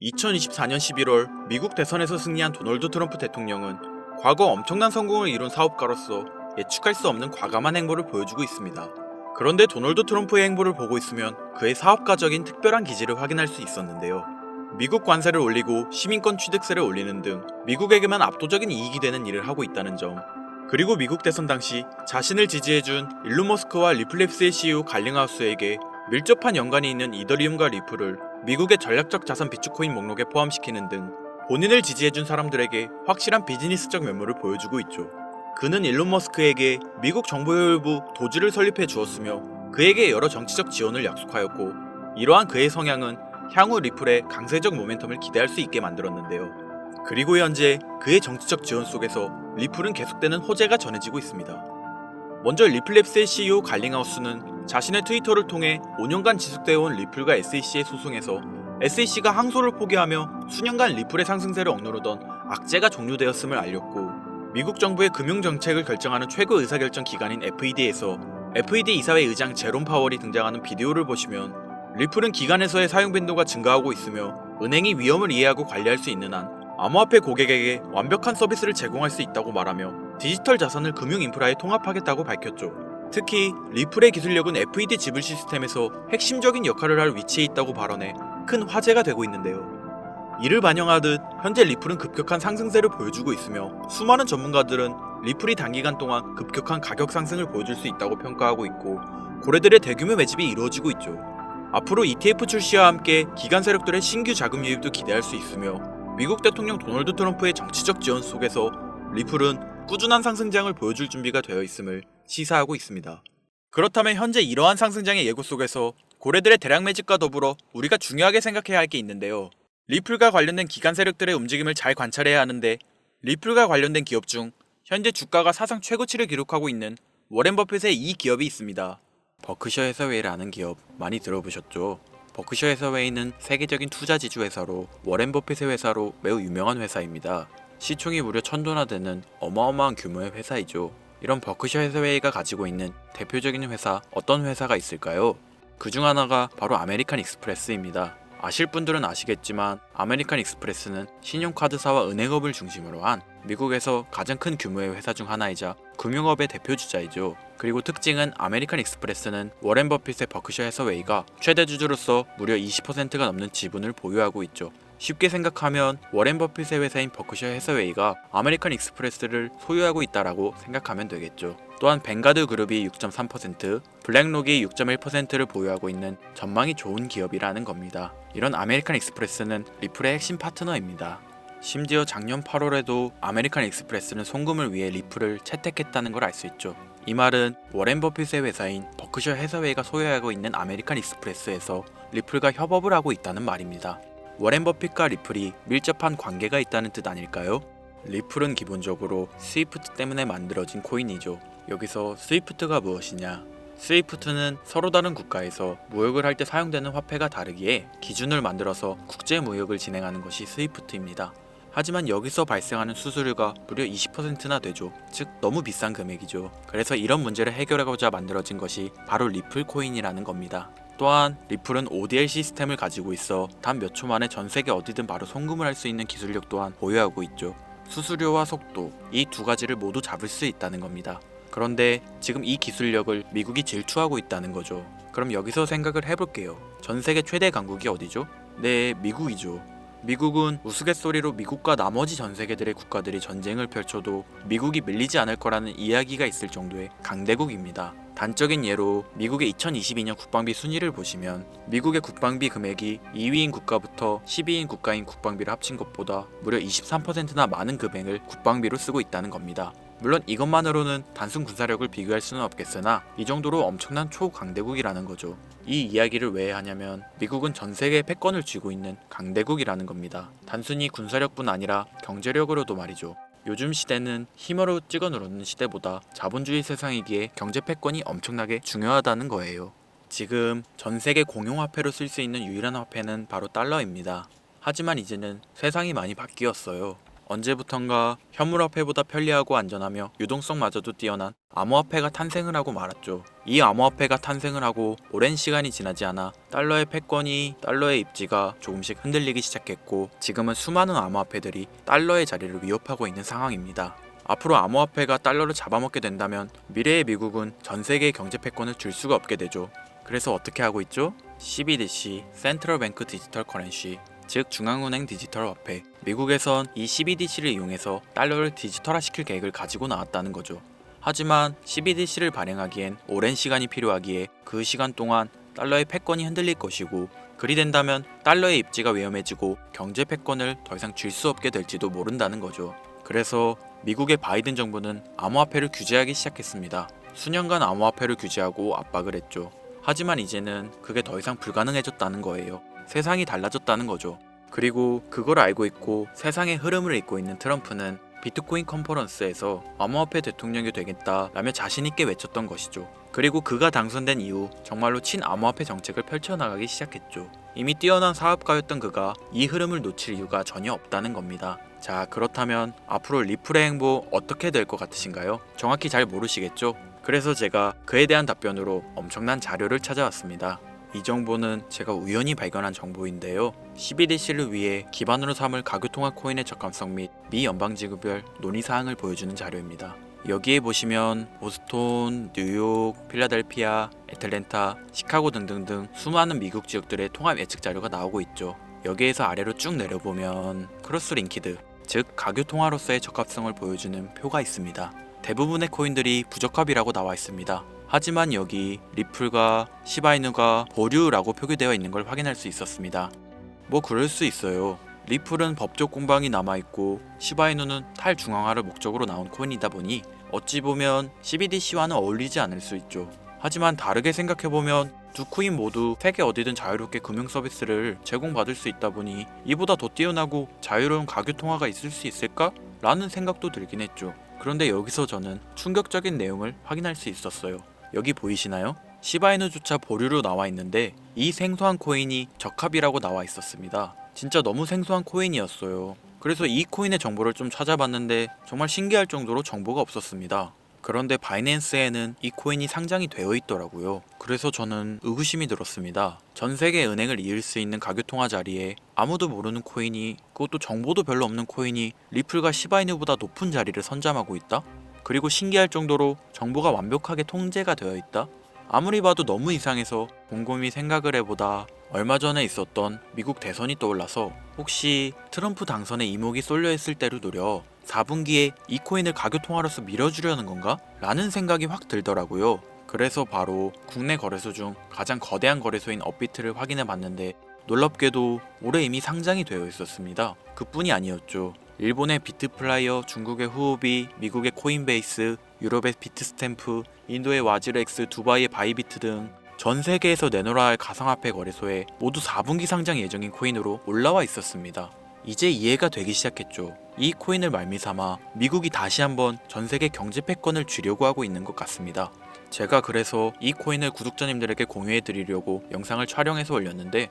2024년 11월 미국 대선에서 승리한 도널드 트럼프 대통령은 과거 엄청난 성공을 이룬 사업가로서 예측할 수 없는 과감한 행보를 보여주고 있습니다. 그런데 도널드 트럼프의 행보를 보고 있으면 그의 사업가적인 특별한 기질을 확인할 수 있었는데요. 미국 관세를 올리고 시민권 취득세를 올리는 등 미국에게만 압도적인 이익이 되는 일을 하고 있다는 점, 그리고 미국 대선 당시 자신을 지지해준 일론 머스크와 리플랩스의 CEO 갈링하우스에게 밀접한 연관이 있는 이더리움과 리플을 미국의 전략적 자산 비축코인 목록에 포함시키는 등 본인을 지지해준 사람들에게 확실한 비즈니스적 면모를 보여주고 있죠. 그는 일론 머스크에게 미국 정보효율부 도지를 설립해 주었으며 그에게 여러 정치적 지원을 약속하였고, 이러한 그의 성향은 향후 리플의 강세적 모멘텀을 기대할 수 있게 만들었는데요. 그리고 현재 그의 정치적 지원 속에서 리플은 계속되는 호재가 전해지고 있습니다. 먼저 리플랩스의 CEO 갈링하우스는 자신의 트위터를 통해 5년간 지속되어 온 리플과 SEC의 소송에서 SEC가 항소를 포기하며 수년간 리플의 상승세를 억누르던 악재가 종료되었음을 알렸고, 미국 정부의 금융정책을 결정하는 최고 의사결정 기관인 FED에서 FED 이사회 의장 제롬 파월이 등장하는 비디오를 보시면 리플은 기관에서의 사용 빈도가 증가하고 있으며 은행이 위험을 이해하고 관리할 수 있는 한 암호화폐 고객에게 완벽한 서비스를 제공할 수 있다고 말하며 디지털 자산을 금융 인프라에 통합하겠다고 밝혔죠. 특히 리플의 기술력은 FED 지불 시스템에서 핵심적인 역할을 할 위치에 있다고 발언해 큰 화제가 되고 있는데요. 이를 반영하듯 현재 리플은 급격한 상승세를 보여주고 있으며 수많은 전문가들은 리플이 단기간 동안 급격한 가격 상승을 보여줄 수 있다고 평가하고 있고, 고래들의 대규모 매집이 이루어지고 있죠. 앞으로 ETF 출시와 함께 기관 세력들의 신규 자금 유입도 기대할 수 있으며, 미국 대통령 도널드 트럼프의 정치적 지원 속에서 리플은 꾸준한 상승장을 보여줄 준비가 되어 있음을 시사하고 있습니다. 그렇다면 현재 이러한 상승장의 예고 속에서 고래들의 대량 매집과 더불어 우리가 중요하게 생각해야 할 게 있는데요. 리플과 관련된 기관 세력들의 움직임을 잘 관찰해야 하는데, 리플과 관련된 기업 중 현재 주가가 사상 최고치를 기록하고 있는 워렌 버핏의 이 기업이 있습니다. 버크셔 해서웨이라는 기업 많이 들어보셨죠? 버크셔 해서웨이는 세계적인 투자 지주 회사로 워렌 버핏의 회사로 매우 유명한 회사입니다. 시총이 무려 1000조나 되는 어마어마한 규모의 회사이죠. 이런 버크셔 해서웨이가 가지고 있는 대표적인 회사, 어떤 회사가 있을까요? 그 중 하나가 바로 아메리칸 익스프레스입니다. 아실 분들은 아시겠지만 아메리칸 익스프레스는 신용카드사와 은행업을 중심으로 한 미국에서 가장 큰 규모의 회사 중 하나이자 금융업의 대표주자이죠. 그리고 특징은 아메리칸 익스프레스는 워렌 버핏의 버크셔 해서웨이가 최대 주주로서 무려 20%가 넘는 지분을 보유하고 있죠. 쉽게 생각하면 워렌 버핏의 회사인 버크셔 해서웨이가 아메리칸 익스프레스를 소유하고 있다라고 생각하면 되겠죠. 또한 뱅가드 그룹이 6.3%, 블랙록이 6.1%를 보유하고 있는 전망이 좋은 기업이라는 겁니다. 이런 아메리칸 익스프레스는 리플의 핵심 파트너입니다. 심지어 작년 8월에도 아메리칸 익스프레스는 송금을 위해 리플을 채택했다는 걸 알 수 있죠. 이 말은 워렌 버핏의 회사인 버크셔 해서웨이가 소유하고 있는 아메리칸 익스프레스에서 리플과 협업을 하고 있다는 말입니다. 워렌 버핏과 리플이 밀접한 관계가 있다는 뜻 아닐까요? 리플은 기본적으로 스위프트 때문에 만들어진 코인이죠. 여기서 스위프트가 무엇이냐? 스위프트는 서로 다른 국가에서 무역을 할 때 사용되는 화폐가 다르기에 기준을 만들어서 국제 무역을 진행하는 것이 스위프트입니다. 하지만 여기서 발생하는 수수료가 무려 20%나 되죠. 즉 너무 비싼 금액이죠. 그래서 이런 문제를 해결하고자 만들어진 것이 바로 리플 코인이라는 겁니다. 또한 리플은 ODL 시스템을 가지고 있어 단 몇 초 만에 전 세계 어디든 바로 송금을 할 수 있는 기술력 또한 보유하고 있죠. 수수료와 속도, 이 두 가지를 모두 잡을 수 있다는 겁니다. 그런데 지금 이 기술력을 미국이 질투하고 있다는 거죠. 그럼 여기서 생각을 해볼게요. 전 세계 최대 강국이 어디죠? 네, 미국이죠. 미국은 우스갯소리로 미국과 나머지 전 세계들의 국가들이 전쟁을 펼쳐도 미국이 밀리지 않을 거라는 이야기가 있을 정도의 강대국입니다. 단적인 예로 미국의 2022년 국방비 순위를 보시면 미국의 국방비 금액이 2위인 국가부터 10위인 국가인 국방비를 합친 것보다 무려 23%나 많은 금액을 국방비로 쓰고 있다는 겁니다. 물론 이것만으로는 단순 군사력을 비교할 수는 없겠으나 이 정도로 엄청난 초강대국이라는 거죠. 이 이야기를 왜 하냐면 미국은 전 세계의 패권을 쥐고 있는 강대국이라는 겁니다. 단순히 군사력뿐 아니라 경제력으로도 말이죠. 요즘 시대는 힘으로 찍어 누르는 시대보다 자본주의 세상이기에 경제 패권이 엄청나게 중요하다는 거예요. 지금 전 세계 공용화폐로 쓸 수 있는 유일한 화폐는 바로 달러입니다. 하지만 이제는 세상이 많이 바뀌었어요. 언제부턴가 현물화폐보다 편리하고 안전하며 유동성마저도 뛰어난 암호화폐가 탄생을 하고 말았죠. 이 암호화폐가 탄생을 하고 오랜 시간이 지나지 않아 달러의 패권이 달러의 입지가 조금씩 흔들리기 시작했고 지금은 수많은 암호화폐들이 달러의 자리를 위협하고 있는 상황입니다. 앞으로 암호화폐가 달러를 잡아먹게 된다면 미래의 미국은 전 세계의 경제 패권을 줄 수가 없게 되죠. 그래서 어떻게 하고 있죠? CBDC, 센트럴 뱅크 디지털 커런시, 즉 중앙은행 디지털 화폐. 미국에선 이 CBDC를 이용해서 달러를 디지털화시킬 계획을 가지고 나왔다는 거죠. 하지만 CBDC를 발행하기엔 오랜 시간이 필요하기에 그 시간 동안 달러의 패권이 흔들릴 것이고 그리 된다면 달러의 입지가 위험해지고 경제 패권을 더 이상 줄 수 없게 될지도 모른다는 거죠. 그래서 미국의 바이든 정부는 암호화폐를 규제하기 시작했습니다. 수년간 암호화폐를 규제하고 압박을 했죠. 하지만 이제는 그게 더 이상 불가능해졌다는 거예요. 세상이 달라졌다는 거죠. 그리고 그걸 알고 있고 세상의 흐름을 읽고 있는 트럼프는 비트코인 컨퍼런스에서 암호화폐 대통령이 되겠다라며 자신있게 외쳤던 것이죠. 그리고 그가 당선된 이후 정말로 친암호화폐 정책을 펼쳐나가기 시작했죠. 이미 뛰어난 사업가였던 그가 이 흐름을 놓칠 이유가 전혀 없다는 겁니다. 자, 그렇다면 앞으로 리플의 행보 어떻게 될 것 같으신가요? 정확히 잘 모르시겠죠? 그래서 제가 그에 대한 답변으로 엄청난 자료를 찾아왔습니다. 이 정보는 제가 우연히 발견한 정보인데요. CBDC를 위해 기반으로 삼을 가교통화 코인의 적합성 및 미 연방지구별 논의사항을 보여주는 자료입니다. 여기에 보시면 보스톤, 뉴욕, 필라델피아, 애틀랜타, 시카고 등등등 수많은 미국 지역들의 통합 예측 자료가 나오고 있죠. 여기에서 아래로 쭉 내려보면 크로스링키드, 즉 가교통화로서의 적합성을 보여주는 표가 있습니다. 대부분의 코인들이 부적합이라고 나와 있습니다. 하지만 여기 리플과 시바이누가 보류라고 표기되어 있는 걸 확인할 수 있었습니다. 뭐 그럴 수 있어요. 리플은 법적 공방이 남아있고 시바이누는 탈중앙화를 목적으로 나온 코인이다 보니 어찌 보면 CBDC와는 어울리지 않을 수 있죠. 하지만 다르게 생각해보면 두 코인 모두 세계 어디든 자유롭게 금융 서비스를 제공받을 수 있다 보니 이보다 더 뛰어나고 자유로운 가교통화가 있을 수 있을까? 라는 생각도 들긴 했죠. 그런데 여기서 저는 충격적인 내용을 확인할 수 있었어요. 여기 보이시나요? 시바이누조차 보류로 나와 있는데 이 생소한 코인이 적합이라고 나와 있었습니다. 진짜 너무 생소한 코인이었어요. 그래서 이 코인의 정보를 좀 찾아봤는데 정말 신기할 정도로 정보가 없었습니다. 그런데 바이낸스에는 이 코인이 상장이 되어 있더라고요. 그래서 저는 의구심이 들었습니다. 전 세계 은행을 이을 수 있는 가교통화 자리에 아무도 모르는 코인이, 그것도 정보도 별로 없는 코인이 리플과 시바이누보다 높은 자리를 선점하고 있다? 그리고 신기할 정도로 정보가 완벽하게 통제가 되어 있다? 아무리 봐도 너무 이상해서 곰곰이 생각을 해보다 얼마 전에 있었던 미국 대선이 떠올라서 혹시 트럼프 당선에 이목이 쏠려 있을 때를 노려 4분기에 이 코인을 가교통화로서 밀어주려는 건가? 라는 생각이 확 들더라고요. 그래서 바로 국내 거래소 중 가장 거대한 거래소인 업비트를 확인해 봤는데 놀랍게도 올해 이미 상장이 되어 있었습니다. 그뿐이 아니었죠. 일본의 비트플라이어, 중국의 후오비, 미국의 코인베이스, 유럽의 비트스탬프, 인도의 와즈렉스, 두바이의 바이비트 등 전 세계에서 내놓아야 할 가상화폐 거래소에 모두 4분기 상장 예정인 코인으로 올라와 있었습니다. 이제 이해가 되기 시작했죠. 이 코인을 말미삼아 미국이 다시 한번 전 세계 경제 패권을 쥐려고 하고 있는 것 같습니다. 제가 그래서 이 코인을 구독자님들에게 공유해 드리려고 영상을 촬영해서 올렸는데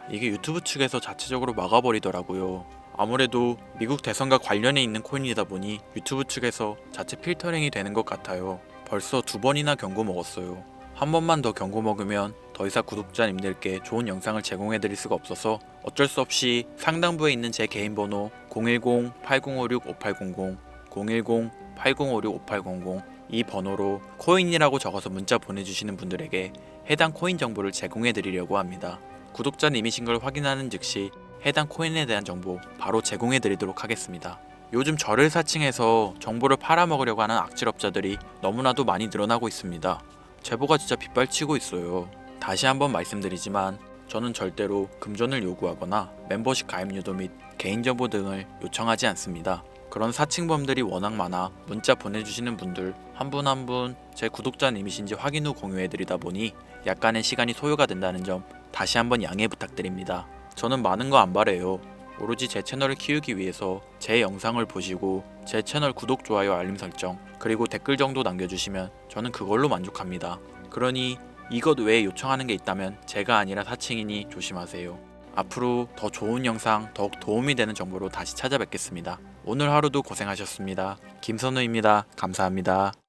이게 유튜브 측에서 자체적으로 막아버리더라고요. 아무래도 미국 대선과 관련해 있는 코인이다 보니 유튜브 측에서 자체 필터링이 되는 것 같아요. 벌써 2번이나 경고 먹었어요. 한 번만 더 경고 먹으면 더 이상 구독자님들께 좋은 영상을 제공해드릴 수가 없어서 어쩔 수 없이 상단부에 있는 제 개인 번호 010-8056-5800, 010-8056-5800 이 번호로 코인이라고 적어서 문자 보내주시는 분들에게 해당 코인 정보를 제공해드리려고 합니다. 구독자님이신 걸 확인하는 즉시 해당 코인에 대한 정보 바로 제공해드리도록 하겠습니다. 요즘 저를 사칭해서 정보를 팔아먹으려고 하는 악질업자들이 너무나도 많이 늘어나고 있습니다. 제보가 진짜 빗발치고 있어요. 다시 한번 말씀드리지만 저는 절대로 금전을 요구하거나 멤버십 가입 유도 및 개인정보 등을 요청하지 않습니다. 그런 사칭범들이 워낙 많아 문자 보내주시는 분들 한 분 한 분 제 구독자님이신지 확인 후 공유해드리다 보니 약간의 시간이 소요가 된다는 점 다시 한번 양해 부탁드립니다. 저는 많은 거 안 바래요. 오로지 제 채널을 키우기 위해서 제 영상을 보시고 제 채널 구독, 좋아요, 알림 설정 그리고 댓글 정도 남겨주시면 저는 그걸로 만족합니다. 그러니 이것 외에 요청하는 게 있다면 제가 아니라 사칭이니 조심하세요. 앞으로 더 좋은 영상, 더욱 도움이 되는 정보로 다시 찾아뵙겠습니다. 오늘 하루도 고생하셨습니다. 김선우입니다. 감사합니다.